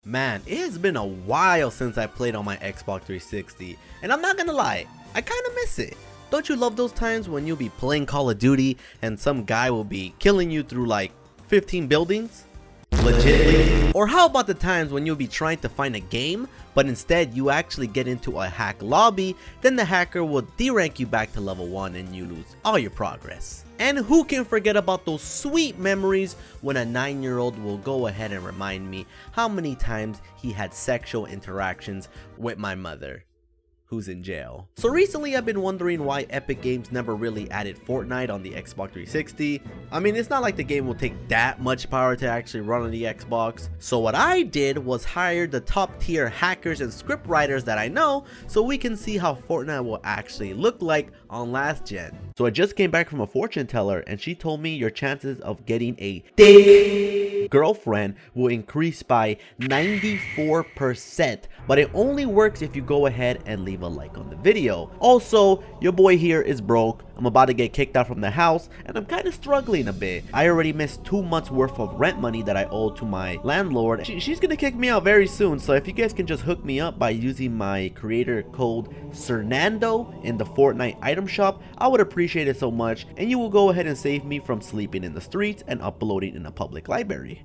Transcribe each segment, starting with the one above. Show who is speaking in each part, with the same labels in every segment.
Speaker 1: Man, it has been a while since I played on my Xbox 360, and I'm not gonna lie, I kinda miss it. Don't you love those times when you'll be playing Call of Duty and some guy will be killing you through like 15 buildings? Legitly. Or how about the times when you'll be trying to find a game, but instead you actually get into a hack lobby, then the hacker will derank you back to level 1 and you lose all your progress. And who can forget about those sweet memories when a 9-year-old will go ahead and remind me how many times he had sexual interactions with my mother, who's in jail. So recently I've been wondering why Epic Games never really added Fortnite on the Xbox 360. I mean, it's not like the game will take that much power to actually run on the Xbox. So what I did was hire the top tier hackers and script writers that I know so we can see how Fortnite will actually look like on last gen. So I just came back from a fortune teller and she told me your chances of getting a thick girlfriend will increase by 94%, but it only works if you go ahead and leave a like on the video. Also, your boy here is broke. I'm about to get kicked out from the house and I'm kind of struggling a bit. I already missed 2 months worth of rent money that I owe to my landlord. She's gonna kick me out very soon, so if you guys can just hook me up by using my creator code Cernando in the Fortnite item shop, I would appreciate it so much, and you will go ahead and save me from sleeping in the streets and uploading in a public library.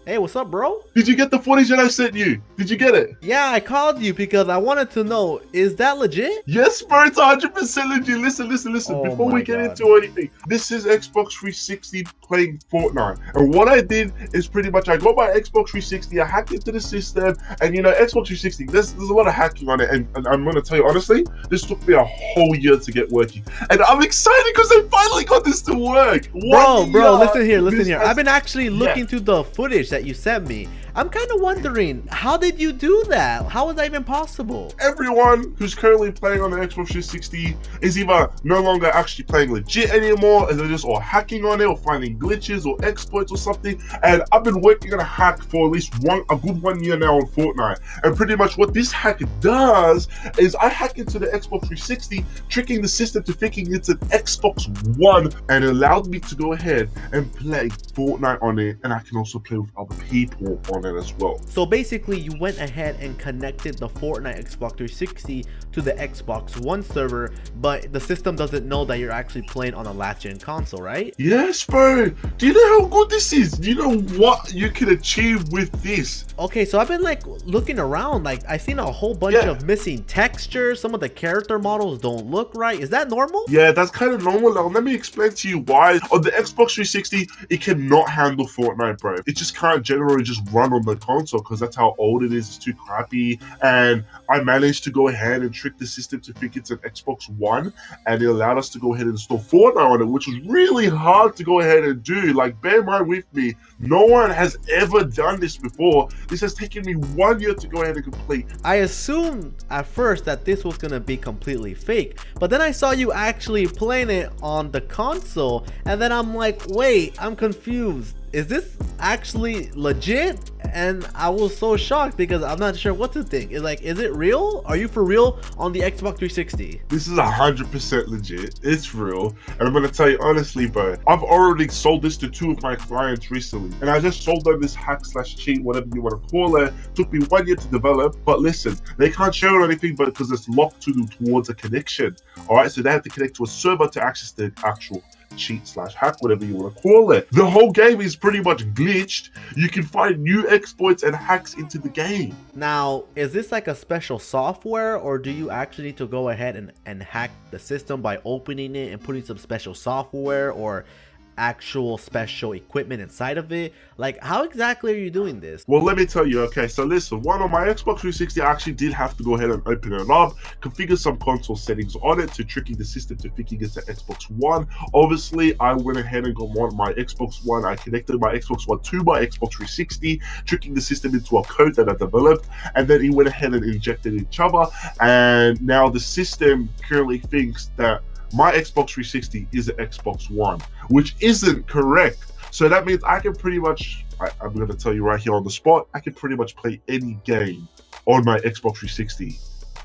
Speaker 1: Hey, what's up, bro?
Speaker 2: Did you get the footage that I sent you? Did you get it?
Speaker 1: Yeah, I called you because I wanted to know, is that legit?
Speaker 2: Yes, bro, it's 100% legit. Listen.
Speaker 1: Oh
Speaker 2: Before we get
Speaker 1: God.
Speaker 2: into anything, this is Xbox 360 playing Fortnite. And what I did is pretty much, I got my Xbox 360, I hacked into the system, and you know, Xbox 360, there's a lot of hacking on it. And I'm going to tell you, honestly, this took me a whole year to get working. And I'm excited because I finally got this to work.
Speaker 1: Bro, listen here. I've been actually looking
Speaker 2: Yeah.
Speaker 1: through the footage that you sent me. I'm kind of wondering, how did you do that? How is that even possible?
Speaker 2: Everyone who's currently playing on the Xbox 360 is either no longer actually playing legit anymore, and they're just all hacking on it or finding glitches or exploits or something. And I've been working on a hack for at least a good 1 year now on Fortnite. And pretty much what this hack does is I hack into the Xbox 360, tricking the system to thinking it's an Xbox One, and it allowed me to go ahead and play Fortnite on it, and I can also play with other people on it as well.
Speaker 1: So basically you went ahead and connected the Fortnite Xbox 360 to the Xbox One server, but the system doesn't know that you're actually playing on a last gen console, right?
Speaker 2: Yes, bro. Do you know how good this is? Do you know what you can achieve with this?
Speaker 1: Okay, so I've been like looking around, like I've seen a whole bunch of missing textures. Some of the character models don't look right. Is that normal?
Speaker 2: Yeah, that's kind of normal. Now, let me explain to you why. On the Xbox 360, it cannot handle Fortnite, bro. It just can't generally just run on the console because that's how old it is. It's too crappy. And I managed to go ahead and trick the system to think it's an Xbox One, and it allowed us to go ahead and install Fortnite on it, which was really hard to go ahead and do. Like, bear in mind with me, no one has ever done this before. This has taken me 1 year to go ahead and complete.
Speaker 1: I assumed at first that this was gonna be completely fake, but then I saw you actually playing it on the console, and then I'm like, wait, I'm confused. Is this actually legit? And I was so shocked because I'm not sure what to think. It's like, is it real? Are you for real on the Xbox 360?
Speaker 2: This is 100% legit. It's real. And I'm going to tell you honestly, bro, I've already sold this to 2 of my clients recently. And I just sold them this hack/cheat, whatever you want to call it. Took me 1 year to develop. But listen, they can't share anything but because it's locked towards a connection. All right, so they have to connect to a server to access the actual cheat/hack, whatever you want to call it. The whole game is pretty much glitched. You can find new exploits and hacks into the game.
Speaker 1: Now, is this like a special software, or do you actually need to go ahead and hack the system by opening it and putting some special software or actual special equipment inside of it? Like, how exactly are you doing this?
Speaker 2: Well, let me tell you. Okay, so listen, one on my Xbox 360, I actually did have to go ahead and open it up, configure some console settings on it to tricking the system to thinking it's an Xbox One. Obviously, I went ahead and got my Xbox One. I connected my Xbox One to my Xbox 360, tricking the system into a code that I developed, and then he went ahead and injected each other. And now the system currently thinks that my Xbox 360 is an Xbox One, which isn't correct. So that means I can pretty much, I'm going to tell you right here on the spot, I can pretty much play any game on my Xbox 360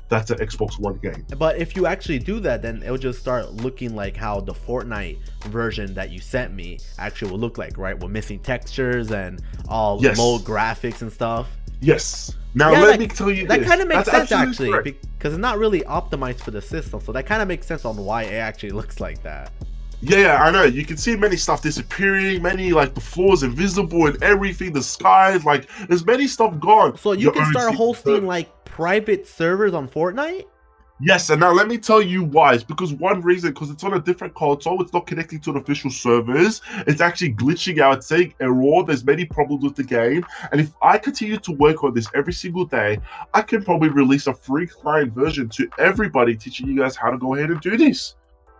Speaker 2: that's an Xbox One game.
Speaker 1: But if you actually do that, then it'll just start looking like how the Fortnite version that you sent me actually will look like, right? With missing textures and all low graphics and stuff.
Speaker 2: Yes. Now let me tell you
Speaker 1: that
Speaker 2: this.
Speaker 1: Kind of makes sense actually,
Speaker 2: correct.
Speaker 1: because it's not really optimized for the system. So that kind of makes sense on why it actually looks like that.
Speaker 2: Yeah, I know. You can see many stuff disappearing, many like the floors invisible and everything, the skies, like there's many stuff gone.
Speaker 1: So you can start hosting like private servers on Fortnite?
Speaker 2: Yes, and now let me tell you why. It's because one reason, because it's on a different console, it's not connecting to the official servers. It's actually glitching out, it's saying error. There's many problems with the game. And if I continue to work on this every single day, I can probably release a free client version to everybody, teaching you guys how to go ahead and do this.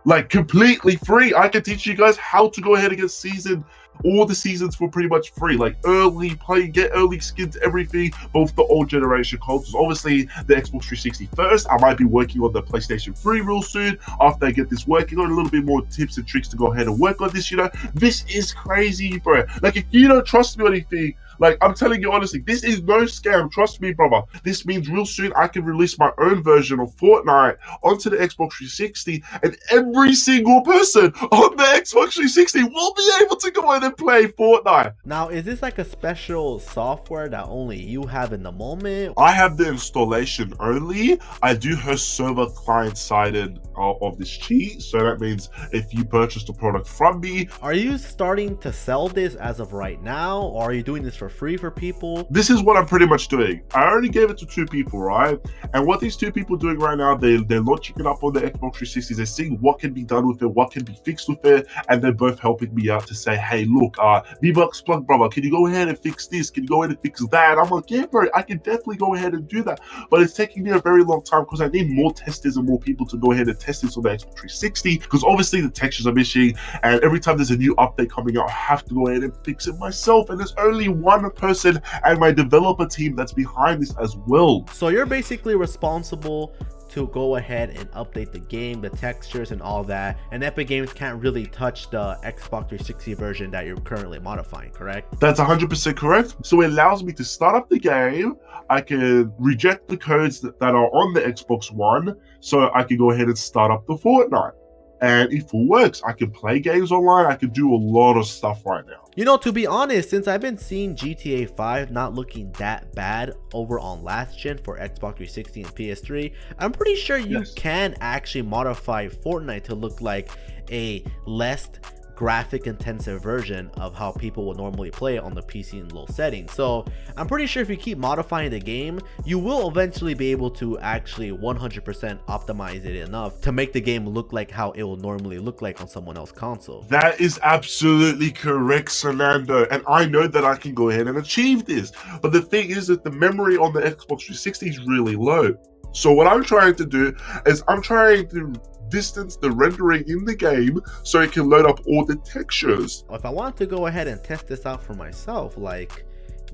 Speaker 2: Like completely free. I can teach you guys how to go ahead and get all the seasons for pretty much free, like early play, get early skins, everything, both the old generation consoles. Obviously the Xbox 360 first. I might be working on the PlayStation 3 real soon after I get this working on a little bit more tips and tricks to go ahead and work on this. This is crazy, bro. Like if you don't trust me or anything, like I'm telling you honestly, this is no scam. Trust me, brother. This means real soon I can release my own version of Fortnite onto the Xbox 360, and every single person on the Xbox 360 will be able to go in and play Fortnite.
Speaker 1: Now, is this like a special software that only you have in the moment?
Speaker 2: I have the installation only. I do host server client sided of this cheat, so that means if you purchase the product from me.
Speaker 1: Are you starting to sell this as of right now, or are you doing this for free for people?
Speaker 2: This is what I'm pretty much doing. I already gave it to 2 people, right? And what these 2 people are doing right now, they're launching it up on the Xbox 360. They're seeing what can be done with it, what can be fixed with it, and they're both helping me out to say, hey, look, V-Bucks Plug, brother, can you go ahead and fix this? Can you go ahead and fix that? I'm like, yeah, bro, I can definitely go ahead and do that. But it's taking me a very long time because I need more testers and more people to go ahead and test this on the Xbox 360, because obviously the textures are missing, and every time there's a new update coming out, I have to go ahead and fix it myself, and there's only one person and my developer team that's behind this as well.
Speaker 1: So you're basically responsible to go ahead and update the game, the textures and all that, and Epic Games can't really touch the Xbox 360 version that you're currently modifying, correct?
Speaker 2: That's 100% correct. So it allows me to start up the game. I can reject the codes that are on the Xbox One, so I can go ahead and start up the Fortnite. And if it works, I can play games online. I can do a lot of stuff right now.
Speaker 1: You know, to be honest, since I've been seeing GTA 5 not looking that bad over on last gen for Xbox 360 and PS3, I'm pretty sure you can actually modify Fortnite to look like a less graphic intensive version of how people will normally play it on the PC in low settings. So I'm pretty sure if you keep modifying the game, you will eventually be able to actually 100% optimize it enough to make the game look like how it will normally look like on someone else's console.
Speaker 2: That is absolutely correct, Fernando, and I know that I can go ahead and achieve this. But the thing is that the memory on the Xbox 360 is really low. So what I'm trying to do is I'm trying to distance the rendering in the game so it can load up all the textures.
Speaker 1: If I want to go ahead and test this out for myself, like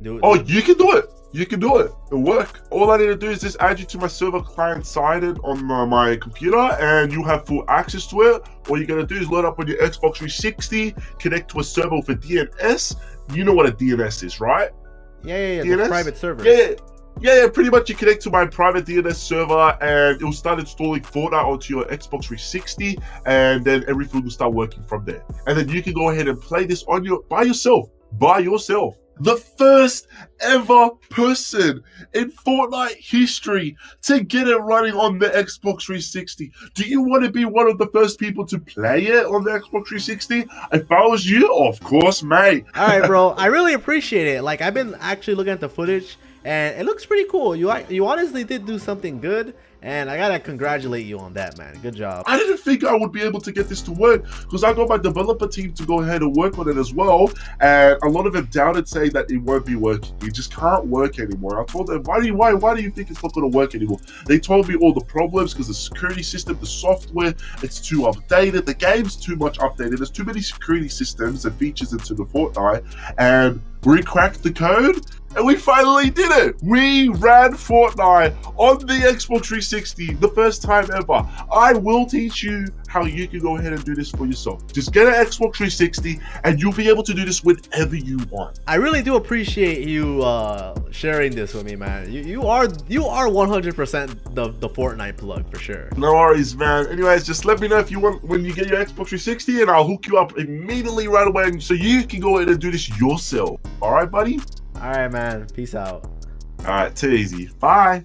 Speaker 2: you can do it. You can do it. It'll work. All I need to do is just add you to my server client sided on my computer, and you have full access to it. All you gotta do is load up on your Xbox 360, connect to a server for DNS. You know what a DNS is, right?
Speaker 1: Yeah.
Speaker 2: DNS?
Speaker 1: The private server.
Speaker 2: Yeah, pretty much you connect to my private DNS server and it will start installing Fortnite onto your Xbox 360, and then everything will start working from there. And then you can go ahead and play this on by yourself. The first ever person in Fortnite history to get it running on the Xbox 360. Do you want to be one of the first people to play it on the Xbox 360? If I was you, of course, mate.
Speaker 1: All right, bro. I really appreciate it. Like, I've been actually looking at the footage, and it looks pretty cool. You honestly did do something good, and I gotta congratulate you on that, man. Good job.
Speaker 2: I didn't think I would be able to get this to work because I got my developer team to go ahead and work on it as well, and a lot of them doubted, saying that it won't be working. It just can't work anymore. I told them, why do you think it's not going to work anymore? They told me all the problems because the security system, the software, it's too updated. The game's too much updated. There's too many security systems and features into the Fortnite, and we cracked the code. And we finally did it! We ran Fortnite on the Xbox 360, the first time ever. I will teach you how you can go ahead and do this for yourself. Just get an Xbox 360 and you'll be able to do this whenever you want.
Speaker 1: I really do appreciate you sharing this with me, man. You are 100% the Fortnite plug for sure.
Speaker 2: No worries, man. Anyways, just let me know if you want when you get your Xbox 360, and I'll hook you up immediately right away, so you can go ahead and do this yourself. All right, buddy.
Speaker 1: All right, man. Peace out.
Speaker 2: All right, too easy. Bye.